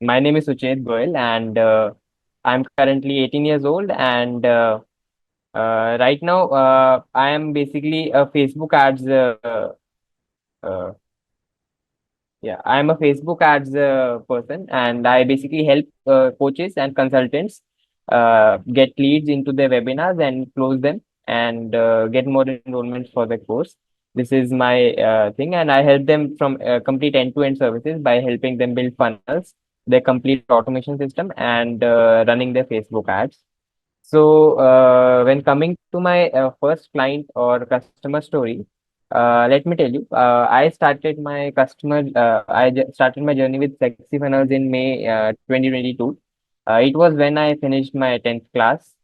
My name is Suchait Goel, and I'm currently 18 years old. And right now, I am basically a Facebook ads. Uh, yeah, I am a Facebook ads person, and I basically help coaches and consultants get leads into their webinars and close them and get more enrollments for the course. This is my thing, and I help them from complete end-to-end services by helping them build funnels, their complete automation system, and running their Facebook ads. So, when coming to my first client or customer story, let me tell you, I started my started my journey with FlexiFunnels in May 2022. It was when I finished my 10th class,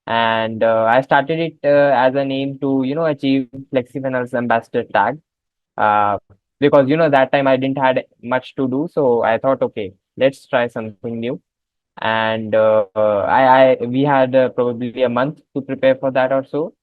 and I started it as an aim to, achieve FlexiFunnels ambassador tag. Uh, because that time I didn't had much to do, so I thought, okay, let's try something new. And we had probably a month to prepare for that or so.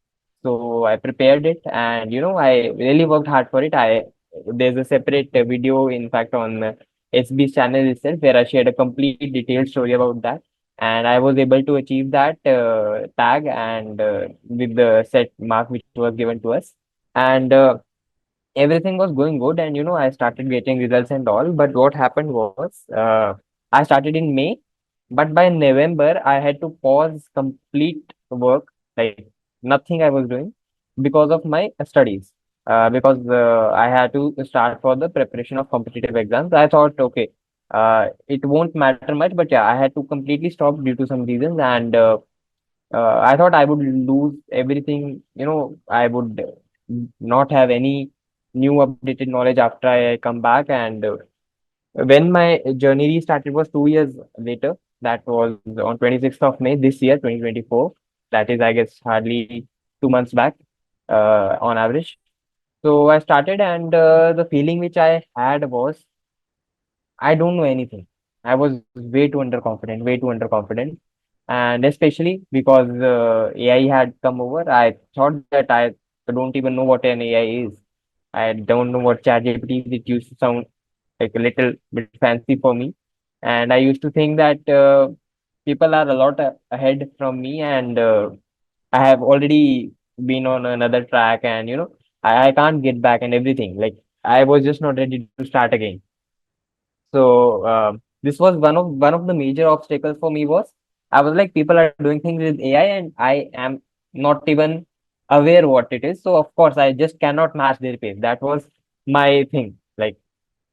So I prepared it, and I really worked hard for it. I There's a separate video, in fact, on SB's channel itself, where I shared a complete detailed story about that. And I was able to achieve that tag and with the set mark which was given to us. And everything was going good, and I started getting results and all. But what happened was, I started in May, but by November I had to pause complete work, like nothing I was doing, because of my studies. Because I had to start for the preparation of competitive exams. I thought, okay, it won't matter much, but yeah, I had to completely stop due to some reasons. And I thought I would lose everything. I would not have any new updated knowledge after I come back. And when my journey restarted was 2 years later. That was on 26th of May this year, 2024. That is, I guess, hardly 2 months back, on average. So I started, and the feeling which I had was, I don't know anything. I was way too underconfident. And especially because AI had come over, I thought that I don't even know what an AI is. I don't know what ChatGPT is. It used to sound like a little bit fancy for me. And I used to think that people are a lot ahead from me, and I have already been on another track, and I can't get back and everything. Like, I was just not ready to start again. So this was one of the major obstacles for me. Was I was like, people are doing things with AI, and I am not even aware what it is. So of course I just cannot match their pace. That was my thing. Like,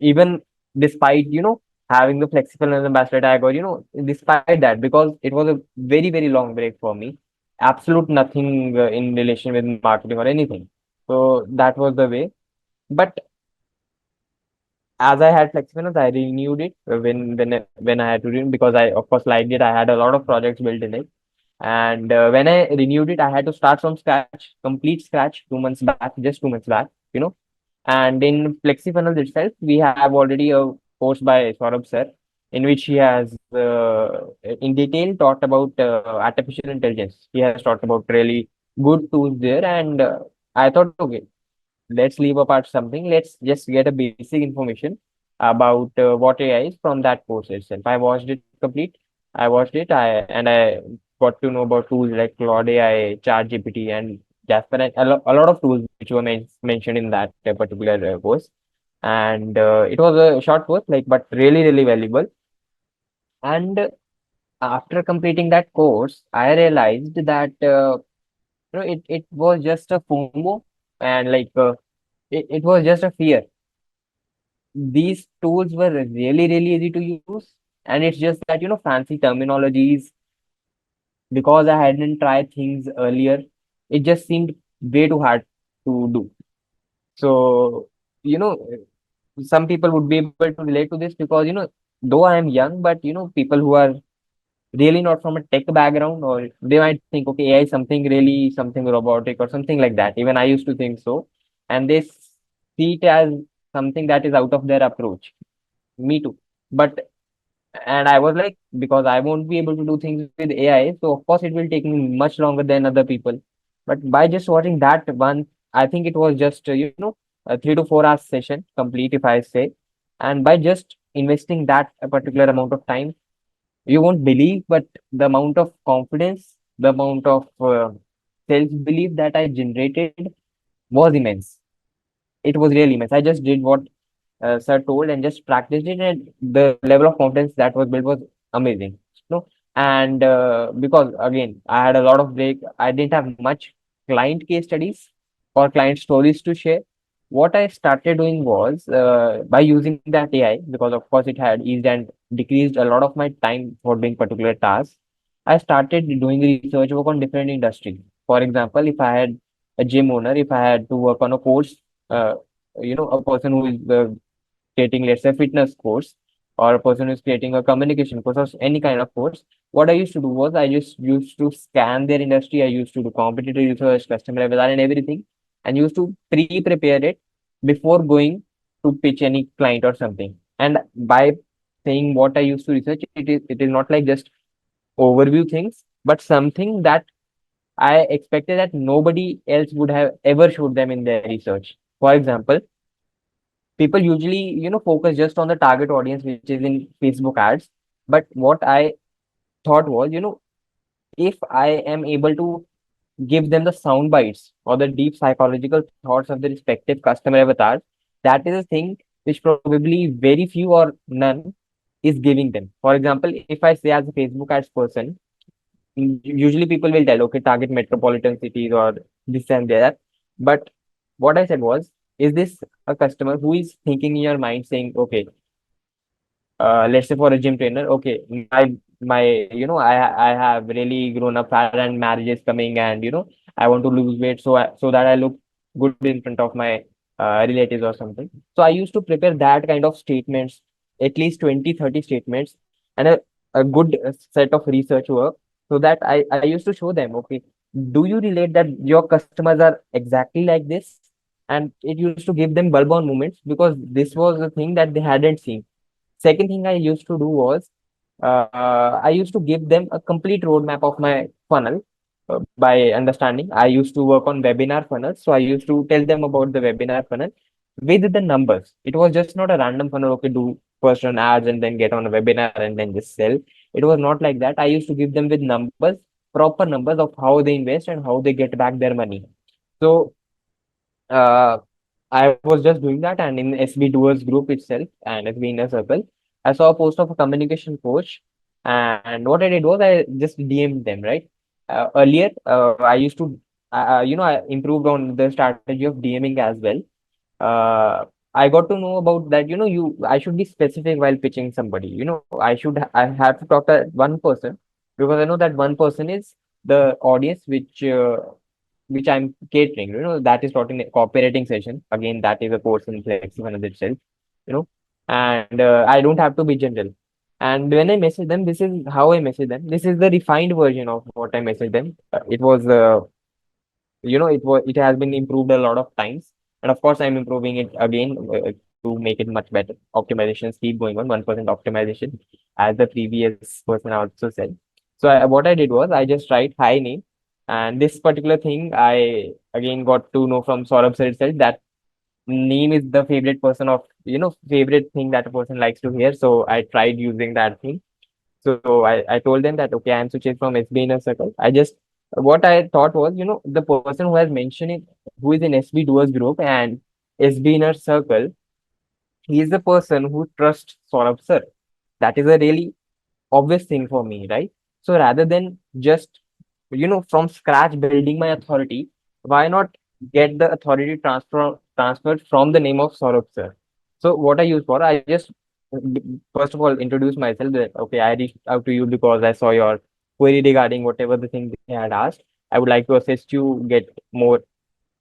even despite having the flexible and ambassador tag, or despite that, because it was a very very long break for me, absolute nothing in relation with marketing or anything. So that was the way. But as I had FlexiFunnels, I renewed it when I had to renew, because I of course liked it. I had a lot of projects built in it, and when I renewed it, I had to start from scratch, complete scratch, 2 months back, just 2 months back. You know, and in FlexiFunnels itself, we have already a course by Saurabh sir, in which he has in detail taught about artificial intelligence. He has taught about really good tools there, and I thought, okay, let's leave apart something. Let's just get a basic information about what AI is from that course itself. I watched it complete. I watched it. I got to know about tools like Claude AI, ChatGPT, and Jasper, and a lot of tools which were mentioned in that particular course. And it was a short course, like, but really, really valuable. And after completing that course, I realized that it was just a FOMO, and like it was just a fear. These tools were really really easy to use, and it's just that fancy terminologies, because I hadn't tried things earlier, it just seemed way too hard to do. So you know some people would be able to relate to this, because though I am young, but people who are really not from a tech background, or they might think, okay, AI is something really something robotic or something like that. Even I used to think so, and they see it as something that is out of their approach. Me too. But and I was like, because I won't be able to do things with AI, so of course it will take me much longer than other people. But by just watching that one, I think it was just a 3 to 4 hours session complete, if I say. And by just investing that a particular amount of time, you won't believe, but the amount of confidence, the amount of self belief that I generated was immense. It was really immense. I just did what sir told and just practiced it, and the level of confidence that was built was amazing. No, and because again, I had a lot of break. I didn't have much client case studies or client stories to share. What I started doing was by using that AI, because of course it had eased and decreased a lot of my time for doing particular tasks. I started doing research work on different industries. For example, if I had a gym owner, if I had to work on a course, uh, a person who is creating, let's say, fitness course, or a person who's creating a communication course or any kind of course, what I used to do was I just used to scan their industry. I used to do competitor research, customer avatar, and everything, and used to pre-prepare it before going to pitch any client or something. And by saying what I used to research, it is not like just overview things, but something that I expected that nobody else would have ever showed them in their research. For example, people usually focus just on the target audience which is in Facebook ads, but what I thought was, if I am able to give them the sound bites or the deep psychological thoughts of the respective customer avatars, that is a thing which probably very few or none is giving them. For example, if I say as a Facebook ads person, usually people will tell, okay, target metropolitan cities or this and that. But what I said was, is this a customer who is thinking in your mind saying, okay, let's say for a gym trainer, okay, my I have really grown up fat and marriage is coming, and I want to lose weight, so that I look good in front of my relatives or something. So I used to prepare that kind of statements, at least 20-30 statements, and a good set of research work, so that I used to show them, okay, do you relate that your customers are exactly like this? And it used to give them bulb on moments, because this was the thing that they hadn't seen. Second thing I used to do was, I used to give them a complete roadmap of my funnel by understanding. I used to work on webinar funnels. So I used to tell them about the webinar funnel with the numbers. It was just not a random funnel, okay, do first run ads and then get on a webinar and then just sell. It was not like that. I used to give them with numbers, proper numbers of how they invest and how they get back their money. So uh, I was just doing that, and in SB Doers group itself and SB Inner Circle, I saw a post of a communication coach, and what I did was I just DM'd them. Right, earlier I used to, I improved on the strategy of DMing as well. I got to know about that. I should be specific while pitching somebody. I have to talk to one person, because I know that one person is the audience which I'm catering. That is taught in a cooperating session. Again, that is a course in FlexiFunnels itself. And I don't have to be general. And when I message them, this is how I message them. This is the refined version of what I message them. It has been improved a lot of times, and of course, I'm improving it again to make it much better. Optimizations keep going on, 1% optimization, as the previous person also said. So what I did was I just write hi name, and this particular thing I again got to know from Saurabh sir itself, that name is the favorite person of favorite thing that a person likes to hear. So I tried using that thing. So I told them that, okay, I'm Suchait from SB Inner Circle. What I thought was, the person who has mentioned it, who is in SB Doers Group and SB Inner Circle, he is the person who trusts Saurabh sir. That is a really obvious thing for me, right? So rather than just, from scratch building my authority, why not get the authority transferred from the name of Saurabh sir? So what I use for, I just first of all introduce myself that, okay, I reached out to you because I saw your query regarding whatever the thing they had asked. I would like to assist you get more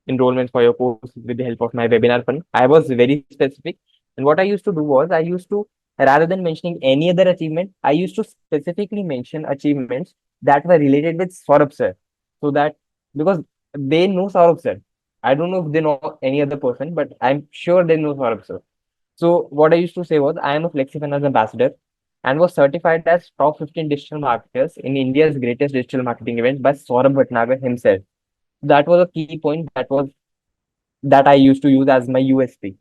enrollments for your course with the help of my webinar fund. I was very specific. And what I used to do was, I used to, rather than mentioning any other achievement, I used to specifically mention achievements that were related with Saurabh sir. So that, because they know Saurabh sir. I don't know if they know any other person, but I'm sure they know Saurabh sir. So what I used to say was, I am a FlexiFunnels ambassador and was certified as top 15 digital marketers in India's greatest digital marketing event by Saurabh Bhatnagar himself. That was a key point that I used to use as my USP.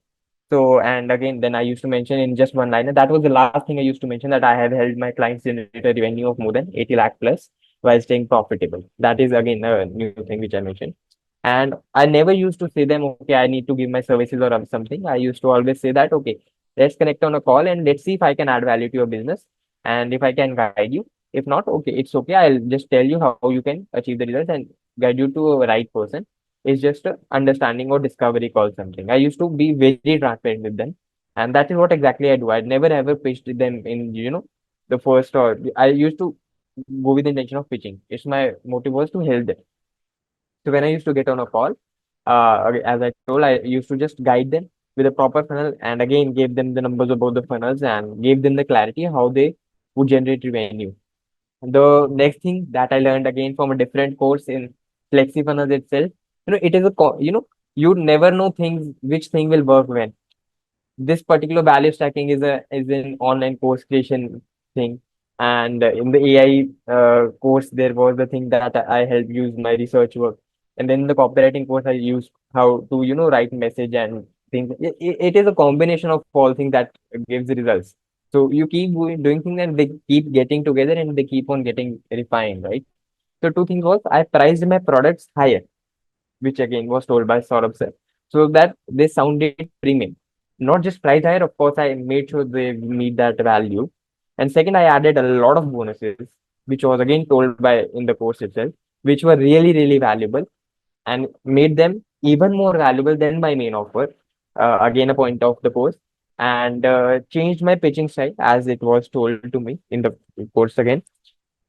So, and again, then I used to mention in just one liner, that was the last thing I used to mention, that I have helped my clients generate a revenue of more than 80 lakh plus while staying profitable. That is again a new thing which I mentioned. And I never used to say them, okay, I need to give my services or something. I used to always say that, okay, let's connect on a call and let's see if I can add value to your business and if I can guide you. If not, okay, it's okay. I'll just tell you how you can achieve the results and guide you to a right person. It's just a understanding or discovery call something. I used to be very transparent with them. And that is what exactly I do. I never ever pitched them in, the first, or I used to go with the intention of pitching. It's my motive was to help them. So when I used to get on a call, okay, as I told, I used to just guide them with a proper funnel and again gave them the numbers about the funnels and gave them the clarity how they would generate revenue. The next thing that I learned again from a different course in FlexiFunnels itself, it is you never know things which thing will work when. This particular value stacking is an online course creation thing, and in the AI course there was the thing that I helped use my research work, and then in the copywriting course I used how to write message and things. It is a combination of all things that gives the results. So you keep doing things and they keep getting together and they keep on getting refined, right? So two things was I priced my products higher, which again was told by Saurabh sir, so that they sounded premium. Not just price higher, of course, I made sure they meet that value. And second, I added a lot of bonuses, which was again told by in the course itself, which were really, really valuable and made them even more valuable than my main offer. Again, a point of the course. And changed my pitching style as it was told to me in the course again.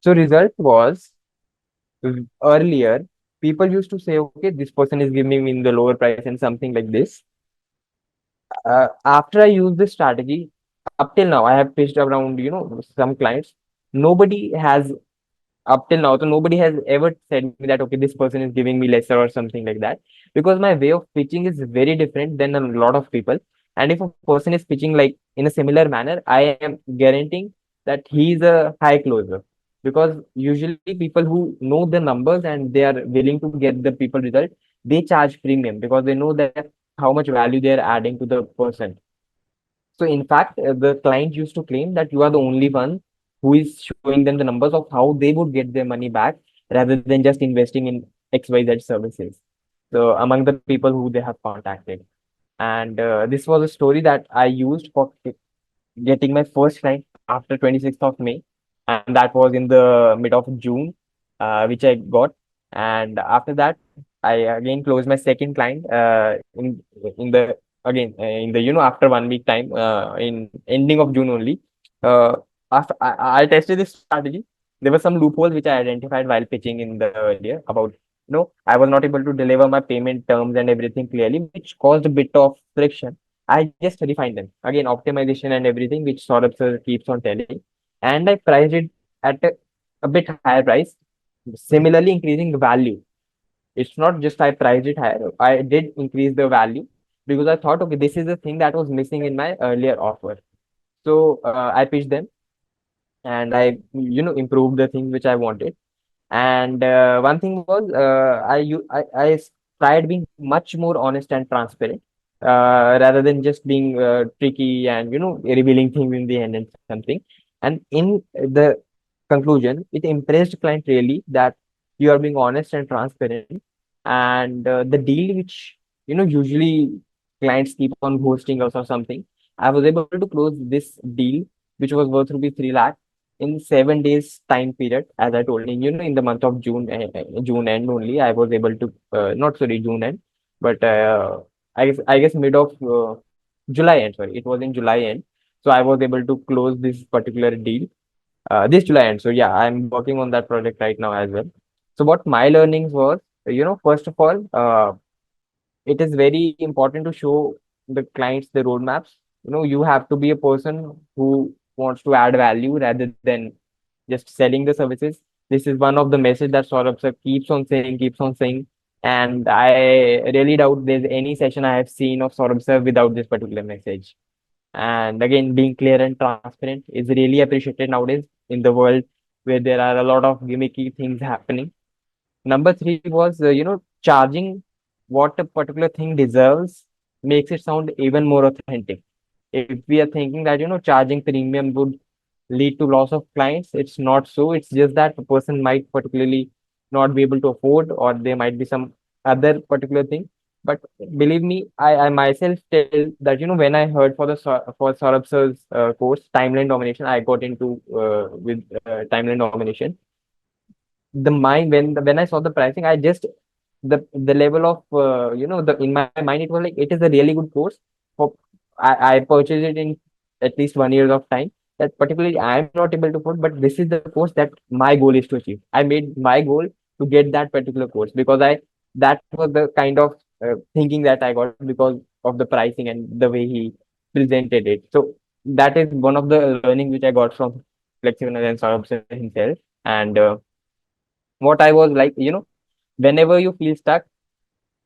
So result was earlier, people used to say, okay, this person is giving me in the lower price and something like this. After I use this strategy, up till now, I have pitched around, some clients. Nobody has up till now, so nobody has ever said me that, okay, this person is giving me lesser or something like that, because my way of pitching is very different than a lot of people. And if a person is pitching like in a similar manner, I am guaranteeing that he is a high closer, because usually people who know the numbers and they are willing to get the people result, they charge premium because they know that how much value they are adding to the person. So in fact, the client used to claim that you are the only one who is showing them the numbers of how they would get their money back rather than just investing in XYZ services. So among the people who they have contacted. And this was a story that I used for getting my first client after 26th of May, and that was in the mid of June, which I got. And after that, I again closed my second client in the again in the after 1 week time in ending of June only. Uh, after I tested this strategy, there were some loopholes which I identified while pitching in the earlier about I was not able to deliver my payment terms and everything clearly, which caused a bit of friction. I just refined them. Again, optimization and everything, which Saurabh sir keeps on telling. And I priced it at a bit higher price, similarly increasing the value. It's not just I priced it higher, I did increase the value because I thought, okay, this is the thing that was missing in my earlier offer. So I pitched them and I, improved the thing which I wanted. And one thing was, I tried being much more honest and transparent rather than just being tricky and revealing things in the end and something. And in the conclusion, it impressed client really that you are being honest and transparent. And the deal which usually clients keep on ghosting us or something, I was able to close this deal which was worth rupees 3 lakh in 7 days time period, as I told you, in the month of June, June end only, I was able to, not sorry, June end, but I guess mid of July end, sorry, it was in July end. So I was able to close this particular deal this July end. So yeah, I'm working on that project right now as well. So what my learnings was, first of all, it is very important to show the clients the roadmaps. You have to be a person who wants to add value rather than just selling the services. This is one of the message that Saurabh sir keeps on saying. And I really doubt there's any session I have seen of Saurabh sir without this particular message. And again, being clear and transparent is really appreciated nowadays in the world where there are a lot of gimmicky things happening. Number three was, charging what a particular thing deserves makes it sound even more authentic. If we are thinking that, charging premium would lead to loss of clients, it's not so. It's just that the person might particularly not be able to afford, or there might be some other particular thing. But believe me, I myself tell that, when I heard for for Saurabh sir's course, timeline domination, I got into with timeline domination. The mind when I saw the pricing, I just the level of the in my mind, it was like it is a really good course. For I purchased it in at least 1 year of time. That particularly I am not able to afford, but this is the course that my goal is to achieve. I made my goal to get that particular course because I that was the kind of thinking that I got because of the pricing and the way he presented it. So that is one of the learning which I got from FlexiFunnels and Saurabh himself. And what I was like, whenever you feel stuck,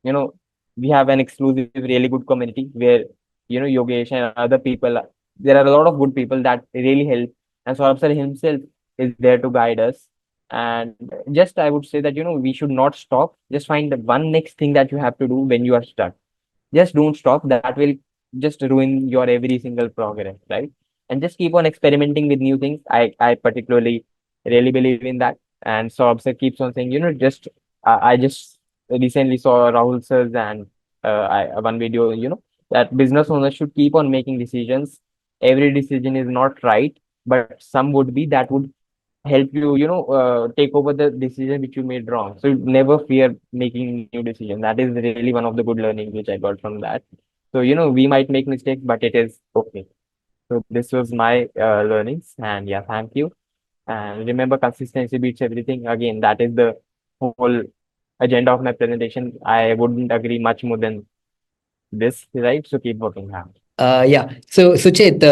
you know, we have an exclusive, really good community where, Yogesh and other people, there are a lot of good people that really help. And Saurabh sir himself is there to guide us. And just I would say that, we should not stop. Just find the one next thing that you have to do when you are stuck. Just don't stop. That will just ruin your every single progress, right? And just keep on experimenting with new things. I particularly really believe in that. And so Absar keeps on saying, just I just recently saw Rahul sir's and one video, that business owners should keep on making decisions. Every decision is not right, but some would be that would help you, take over the decision which you made wrong. So never fear making new decisions. That is really one of the good learnings which I got from that. So, we might make mistakes, but it is okay. So this was my learnings, and yeah, thank you. And remember, consistency beats everything. Again, that is the whole agenda of my presentation. I wouldn't agree much more than this, right? So keep working hard. Yeah. So, Suchit,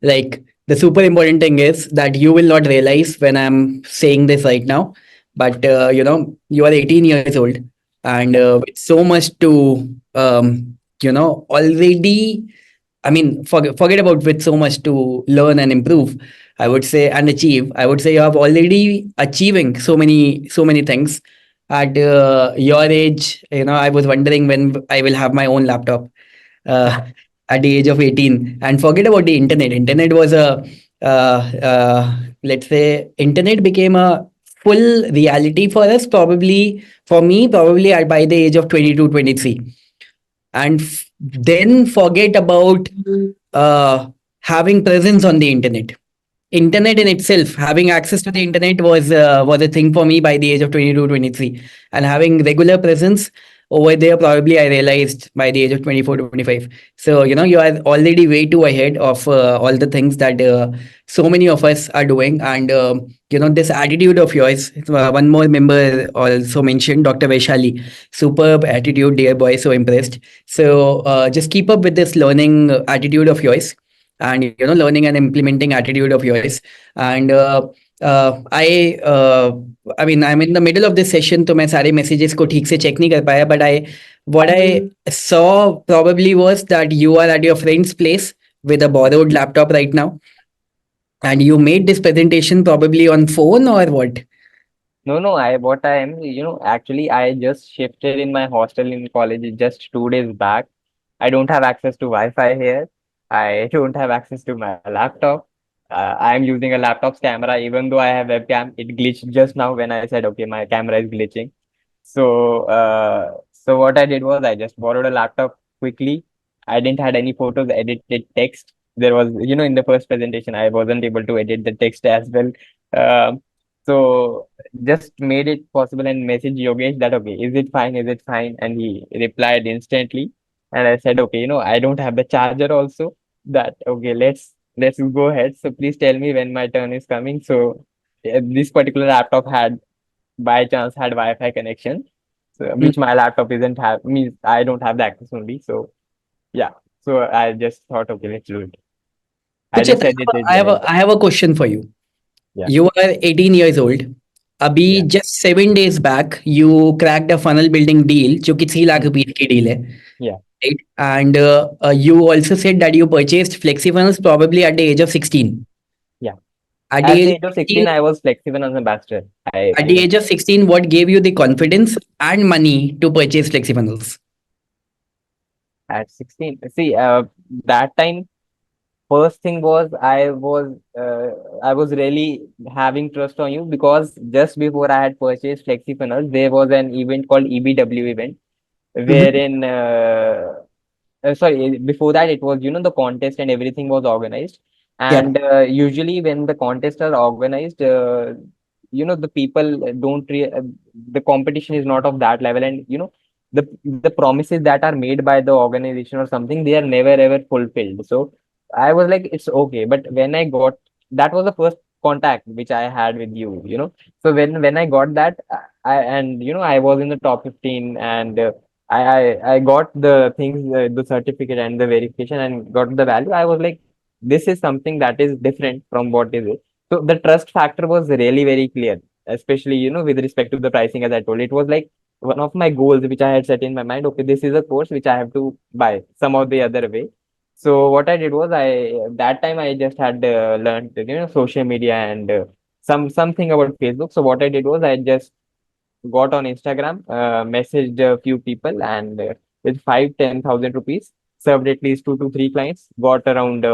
like the super important thing is that you will not realize when I'm saying this right now, but you are 18 years old and Yeah. with so much to, already. I mean, forget about with so much to learn and improve. I would say and achieve. I would say you have already achieving so many things. At your age, I was wondering when I will have my own laptop uh, at the age of 18. And forget about the internet. Internet was let's say, internet became a full reality for us, probably for me, probably by the age of 22, 23. And then forget about uh, having presence on the internet in itself, having access to the internet was a thing for me by the age of 22, 23, and having regular presence over there, probably I realized by the age of 24, 25. So you are already way too ahead of all the things that so many of us are doing. And this attitude of yours, one more member also mentioned, Dr. Vaishali. Superb attitude, dear boy, so impressed. So just keep up with this learning attitude of yours, and learning and implementing attitude of yours. And I mean, I'm in the middle of this session, तो मैं सारे messages को ठीक से check नहीं कर पाया, but I what I saw probably was that you are at your friend's place with a borrowed laptop right now, and you made this presentation probably on phone or what? No, no, what I am, actually, I just shifted in my hostel in college just 2 days back. I don't have access to Wi-Fi here. I don't have access to my laptop. I'm using a laptop's camera, even though I have webcam. It glitched just now when I said, okay, my camera is glitching. So what I did was I just borrowed a laptop quickly. I didn't had any photos, edited text. There was, in the first presentation, I wasn't able to edit the text as well. So just made it possible and message Yogesh that, okay, is it fine? Is it fine? And he replied instantly. And I said, okay, I don't have the charger also. That okay, let's go ahead. So please tell me when my turn is coming. So this particular laptop had by chance had Wi-Fi connection, so Hmm. which my laptop isn't have means I don't have the access only. So yeah, so I just thought, okay, let's do it. I Suchit, just edited I have it. I have a question for you. Yeah, You are 18 years old. yeah, अभी just 7 days back, you cracked a funnel building deal, जो कि 3 lakh mm, रुपए की deal है, yeah. right? And you also said that you purchased FlexiFunnels probably at the age of 16. Yeah. At the At the age age of of 16, 16, I was flexible as an ambassador. I at the age remember. of 16, what gave you the confidence and money to purchase FlexiFunnels? At 16. See, that time, first thing was I was really having trust on you because just before I had purchased FlexiFunnels, there was an event called EBW event Mhm. wherein sorry, before that it was, the contest and everything was organized. Yeah. And usually when the contests are organized, the people the competition is not of that level, and the promises that are made by the organization or something, they are never ever fulfilled. So I was like, it's okay. But when I got, that was the first contact which I had with you. So when I got that, I was in the top 15, and I got the things, the certificate and the verification, and got the value. I was like, this is something that is different from what is it. So the trust factor was really very clear, especially with respect to the pricing. As I told, it was like one of my goals which I had set in my mind. Okay, this is a course which I have to buy some or the other way. So what I did was, that time I just had learned social media and something about Facebook. So what I did was, I just got on Instagram, messaged a few people, and with 5-10,000 rupees, served at least 2 to 3 clients, got around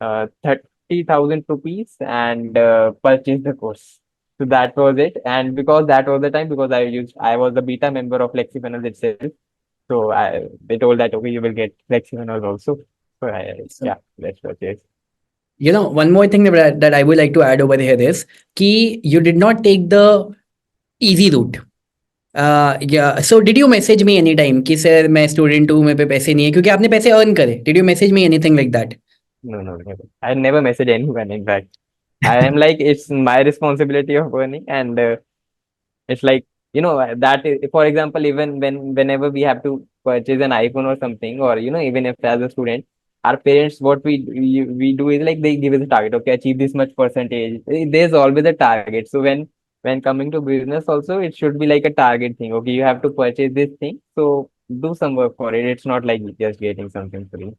30,000 rupees, and purchased the course. So that was it. And because that was the time, because I was the beta member of FlexiFunnels itself. So they told that, okay, you will get FlexiFunnels also. So So, yeah, let's purchase. one more thing that I would like to add over here is कि you did not take the easy route. Yeah. So did you message me any time कि sir मैं student हूँ मेरे पे पैसे नहीं है क्योंकि आपने पैसे अर्न करे? Did you message me anything like that? No, no, never. I never message anyone. In fact, I am like, it's my responsibility of earning, and it's like, that is, for example, even whenever we have to purchase an iPhone or something, or even if as a student, our parents, what we do is like, they give us a target. Okay, achieve this much percentage. There's always a target. So when coming to business also, it should be like a target thing. Okay, you have to purchase this thing, so do some work for it. It's not like just getting something free.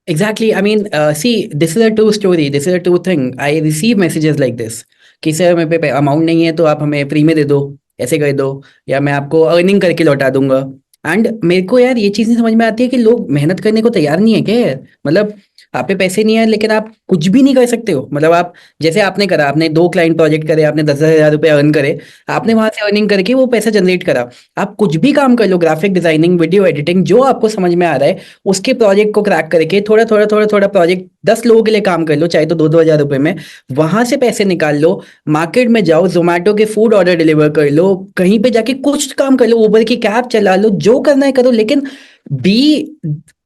Exactly. I mean, see, this is a true story. This is a true thing. I receive messages like this कि sir मेरे पे amount नहीं है तो आप हमें free में दे दो, ऐसे कर दो, या मैं आपको अर्निंग करके लौटा दूंगा. एंड मेरे को यार ये चीज़ नहीं समझ में आती है कि लोग मेहनत करने को तैयार नहीं है क्या यार. मतलब आप पे पैसे नहीं है लेकिन आप कुछ भी नहीं कर सकते हो. मतलब आप जैसे आपने करा, आपने 2 क्लाइंट प्रोजेक्ट करे, आपने 10,000 रुपये अर्न करे, आपने वहां से अर्निंग करके वो पैसा जनरेट करा. आप कुछ भी काम कर लो, ग्राफिक डिजाइनिंग, वीडियो एडिटिंग, जो आपको समझ में आ रहा है उसके प्रोजेक्ट को क्रैक करके थोड़ा थोड़ा थोड़ा थोड़ा प्रोजेक्ट 10 लोगों के लिए काम कर लो, चाहे तो 2-2 हज़ार रुपए में, वहां से पैसे निकाल लो. मार्केट में जाओ, जोमेटो के फूड ऑर्डर डिलीवर कर लो, कहीं पे जाके कुछ काम कर लो, उबर की कैब चला लो, जो करना है करो, लेकिन B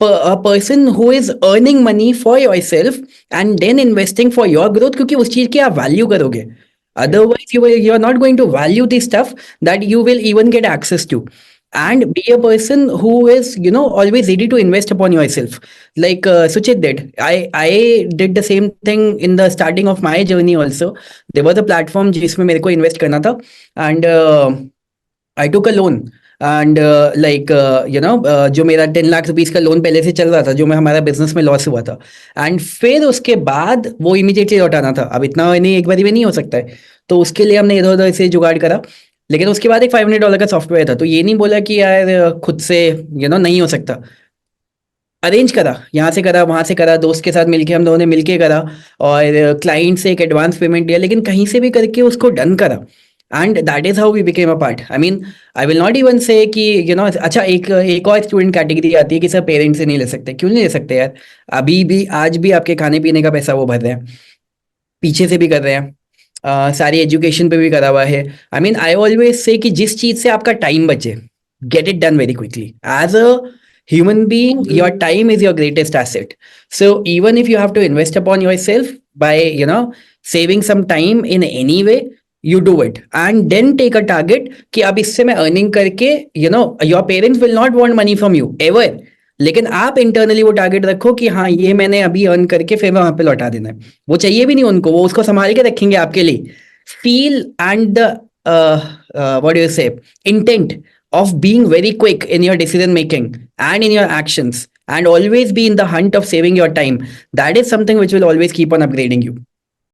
a person who is earning money for yourself and then investing for your growth, क्योंकि उस चीज की आप वैल्यू करोगे. Yes. Otherwise, you are not going to value the stuff that you will even get access to. And be a person who is always ready to invest upon yourself, like Suchit did. I did the same thing in the starting of my journey also. There was a platform जिसमें मेरे को invest करना था, and I took a loan. And like जो मेरा 10 lakh rupees का loan पहले से चल रहा था, जो मैं हमारा बिजनेस में लॉस हुआ था, एंड फिर उसके बाद वो इमीडिएटली लौटाना था. अब इतना नहीं, एक बारी में नहीं हो सकता है, तो उसके लिए हमने इधर उधर से जुगाड़ करा. लेकिन उसके बाद एक $500 का सॉफ्टवेयर था, तो ये नहीं बोला कि यार खुद से नहीं हो सकता. अरेंज करा, यहाँ से करा, वहाँ से करा, दोस्त के साथ मिलके, हम दोनों ने मिलके करा, और क्लाइंट से एक एडवांस पेमेंट दिया, लेकिन कहीं से भी करके उसको डन करा. And that is how we became a part. I mean, I will not even say कि अच्छा, एक एक और स्टूडेंट कैटेगरी आती है कि सर पेरेंट्स से नहीं ले सकते. क्यों नहीं ले सकते यार? अभी भी, आज भी आपके खाने पीने का पैसा वो भर रहे हैं, पीछे से भी कर रहे हैं, सारी एजुकेशन पे भी करा हुआ है. आई मीन, आई ऑलवेज से कि जिस चीज से आपका टाइम बचे, get it done very quickly. As a human being, your time is your greatest asset. So even if you have to invest upon yourself by saving some time in any way, you do it, and then take a target कि अब इससे मैं earning करके, your parents will not want money from you ever, लेकिन आप internally वो target रखो कि हाँ, ये मैंने अभी अर्न करके फिर वहां पे लौटा देना है. वो चाहिए भी नहीं उनको, वो उसको संभाल के रखेंगे आपके लिए. Feel and the what do you से intent of being very quick in your decision making and in your actions, and always be in the hunt of saving your time. That is something which will always keep on upgrading you.